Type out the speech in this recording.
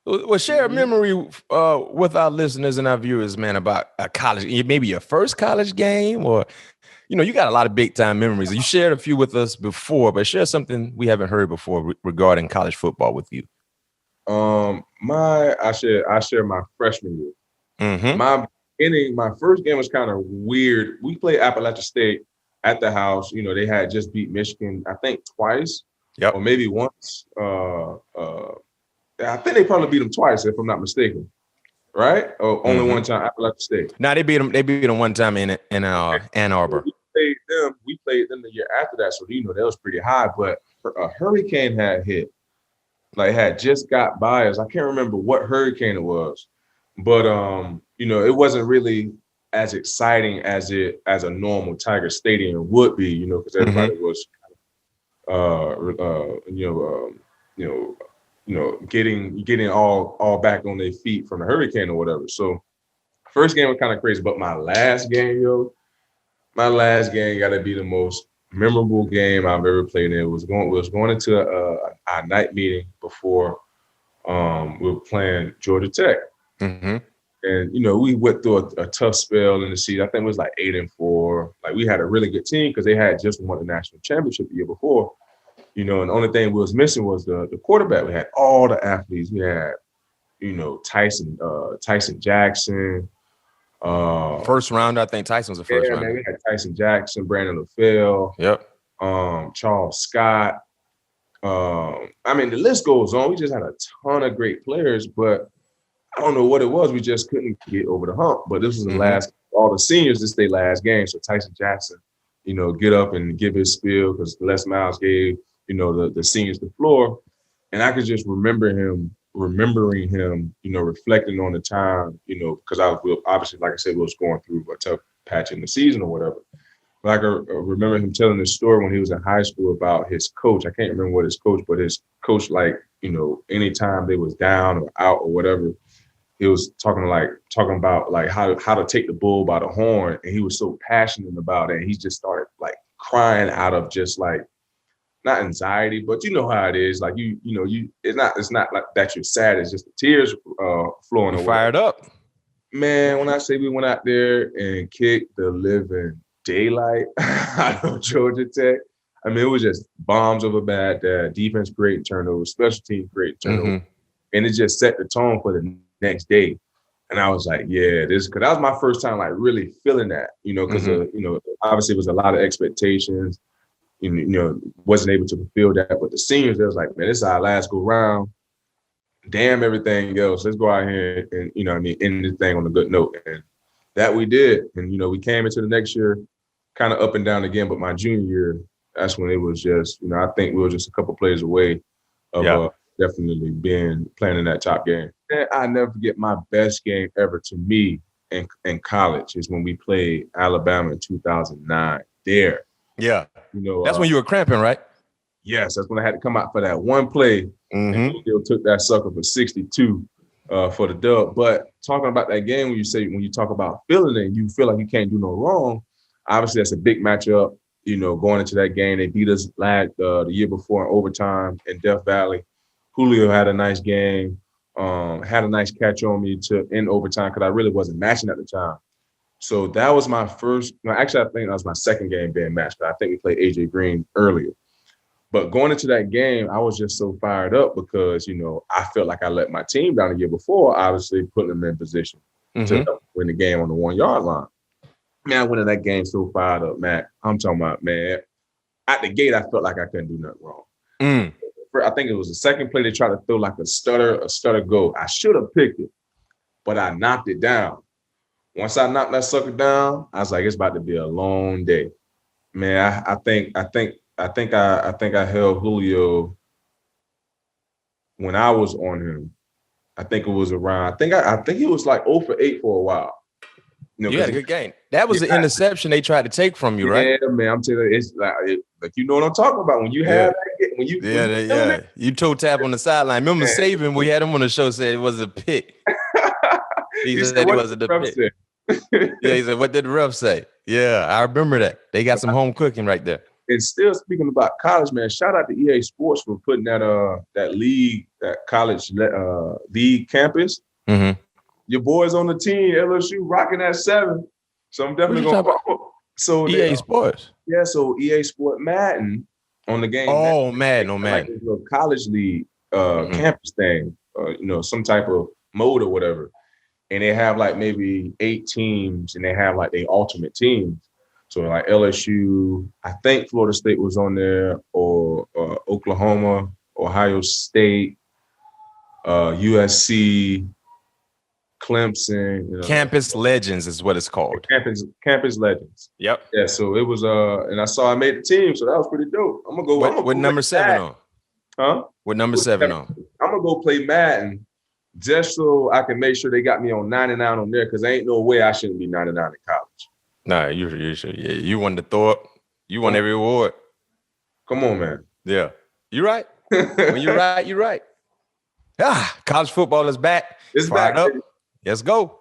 Well, share a memory with our listeners and our viewers, man, about a college, maybe your first college game, or you got a lot of big time memories. You shared a few with us before, but share something we haven't heard before regarding college football with you. I share my freshman year. Mm-hmm. My first game was kind of weird. We played Appalachian State at the house. They had just beat Michigan, I think twice, Yep. or maybe once. I think they probably beat them twice, if I'm not mistaken. Right? Or only one time, Appalachian State. No, they beat them. They beat them one time in Ann Arbor. We played them the year after that, so that was pretty high. But a hurricane had hit, had just got by us. I can't remember what hurricane it was, but it wasn't really as exciting as a normal Tiger Stadium would be, because everybody was getting all back on their feet from the hurricane or whatever. So first game was kind of crazy, but my last game got to be the most memorable game I've ever played in. Was going into a night meeting before we were playing Georgia Tech. Mm-hmm. And, we went through a tough spell in the season. I think it was 8-4. We had a really good team because they had just won the national championship the year before. And the only thing we was missing was the quarterback. We had all the athletes. We had, Tyson Jackson. First round, I think Tyson was the first round. Man, we had Tyson Jackson, Brandon LaFell. Yep. Charles Scott. The list goes on. We just had a ton of great players, but I don't know what it was. We just couldn't get over the hump. But this was the last. All the seniors, this their last game. So Tyson Jackson, get up and give his spiel because Les Miles gave the seniors the floor, and I could just remembering him, reflecting on the time, because I was obviously, like I said, we was going through a tough patch in the season or whatever. But I could remember him telling this story when he was in high school about his coach. I can't remember what his coach, but his coach, anytime they was down or out or whatever, he was talking about how to take the bull by the horn, and he was so passionate about it. And he just started crying out of just not anxiety, but you know how it is. It's not like that you're sad. It's just the tears flowing away. Fired up. Man, when I say we went out there and kicked the living daylight out of Georgia Tech, it was just bombs of a bad dad, defense great turnover, special teams great turnover. And it just set the tone for the next day. And I was like, yeah, because that was my first time really feeling that, because obviously it was a lot of expectations. Wasn't able to fulfill that. But the seniors, they was like, man, this is our last go round. Damn everything else. Let's go out here and, end this thing on a good note. And that we did. And, we came into the next year kind of up and down again. But my junior year, that's when it was just, I think we were just a couple plays away of definitely playing in that top game. And I never forget my best game ever to me in college is when we played Alabama in 2009 there. Yeah. That's when you were cramping, right? Yes, that's when I had to come out for that one play. And Julio took that sucker for 62 for the dub. But talking about that game, when you talk about feeling it, you feel like you can't do no wrong. Obviously, that's a big matchup. Going into that game, they beat us the year before in overtime in Death Valley. Julio had a nice game, had a nice catch on me in overtime because I really wasn't matching at the time. So that was my first. Actually, I think that was my second game being matched. But I think we played AJ Green earlier. But going into that game, I was just so fired up because I felt like I let my team down the year before, obviously putting them in position to win the game on the 1 yard line. Man, I went in that game so fired up, Mac. I'm talking about, man. At the gate, I felt like I couldn't do nothing wrong. I think it was the second play they tried to throw a stutter go. I should have picked it, but I knocked it down. Once I knocked that sucker down, I was like, it's about to be a long day. Man, I think I held Julio when I was on him. I think it was around. I think he was 0 for 8 for a while. You had a good game. That was the interception they tried to take from you, right? Yeah, man. I'm telling you, it's you know what I'm talking about. When you have that, you toe tap on the sideline. Remember Saban, we had him on the show, said it was a pick. He said it wasn't a pick. Yeah, he said, what did the ref say? Yeah, I remember that. They got some home cooking right there. And still speaking about college, man, shout out to EA Sports for putting that league, that college league campus. Mm-hmm. Your boys on the team, LSU, rocking that 7. So I'm definitely going to. So EA Sports. Yeah, so EA Sport Madden on the game. Oh, Madden. Like a little college league campus thing, some type of mode or whatever. And they have like maybe 8 teams, and they have like their ultimate teams. So like LSU, I think Florida State was on there, or Oklahoma, Ohio State, USC, Clemson. Campus Legends is what it's called. Campus Legends. Yep. Yeah. So it was and I saw I made the team, so that was pretty dope. I'm gonna go. With number 7 on. Huh? With number 7 on. I'm gonna go play Madden just so I can make sure they got me on 99 on there, because there ain't no way I shouldn't be 99 in college. Nah, you should. Yeah, you won the Thorpe. You won every award. Come on, man. Yeah, you're right. When you're right, you're right. College football is back. It's back. Up. Let's go.